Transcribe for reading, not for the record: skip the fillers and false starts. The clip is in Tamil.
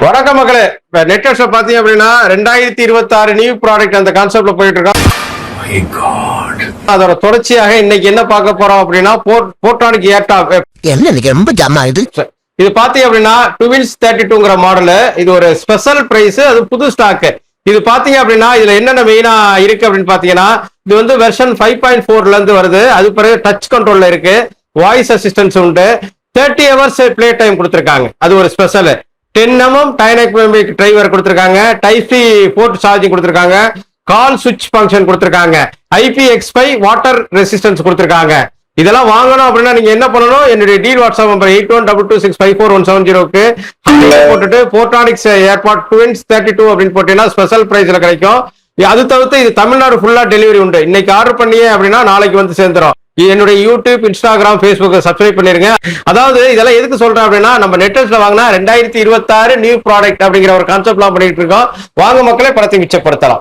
வணக்கம் மக்களே. இப்ப நெட்வொர்க்ஸ்ல பாத்தீங்க அப்படின்னா 2026 நியூ ப்ராடக்ட் அந்த கான்செப்ட்ல போயிட்டு இருக்கோம். அதோட தொடர்ச்சியாக இன்னைக்கு என்ன பார்க்க போறோம் அப்படின்னா போர்ட்ரானிக் ஏர்டாப். என்ன ரொம்ப ஜாம் ஆகுது. இது பாத்தீங்க அப்படின்னா டுவின்ஸ் 32ங்கிற மாடல். இது ஒரு ஸ்பெஷல் பிரைஸ், அது புது ஸ்டாக். இது பாத்தீங்க அப்படின்னா இதுல என்னென்ன மெயினா இருக்கு அப்படின்னு பாத்தீங்கன்னா, இது வந்து வெர்ஷன் 5.4ல இருந்து வருது. அது பிறகு டச் கண்ட்ரோல்ல இருக்கு, வாய்ஸ் அசிஸ்டன்ஸ் உண்டு, 30 ஹவர்ஸ் பிளே டைம் கொடுத்திருக்காங்க. அது ஒரு ஸ்பெஷல். 10mm டைனமிக் டிரைவர் கொடுத்திருக்காங்க, டைப் சி போர்ட் சார்ஜிங் கொடுத்திருக்காங்க, கால் சுவிட்ச் ஃபங்க்ஷன் கொடுத்திருக்காங்க, IPX5 வாட்டர் ரெசிஸ்டன்ஸ் கொடுத்திருக்காங்க. இதெல்லாம் வாங்கணும் அப்படின்னா நீங்க என்ன பண்ணணும், என்னுடைய டீல் வாட்ஸ்அப் நம்பர் 8122654170க்கு போட்டுட்டு போர்ட்ரானிக்ஸ் ஏர்பாட் டுவின்ஸ் 32 அப்படின்னு போட்டீங்கன்னா ஸ்பெஷல் பிரைஸ்ல கிடைக்கும். அது தவிர்த்து இது தமிழ்நாடு ஃபுல்லா டெலிவரி உண்டு. இன்னைக்கு ஆர்டர் பண்ணியே அப்படின்னா நாளைக்கு வந்து சேர்ந்துடும். என்னுடைய யூடியூப், இன்ஸ்டாகிராம், ஃபேஸ்புக் சப்ஸ்கிரைப் பண்ணிருங்க. அதாவது இதெல்லாம் எதுக்கு சொல்றேன் அப்படின்னா, நம்ம நெட்வொர்க்ஸ்ல வாங்கினா 2026 நியூ ப்ராடக்ட் அப்படிங்கிற ஒரு கான்செப்ட்லாம் பண்ணிட்டு இருக்கோம். வாங்க மக்களே, பணத்தை மிச்சப்படுத்தலாம்.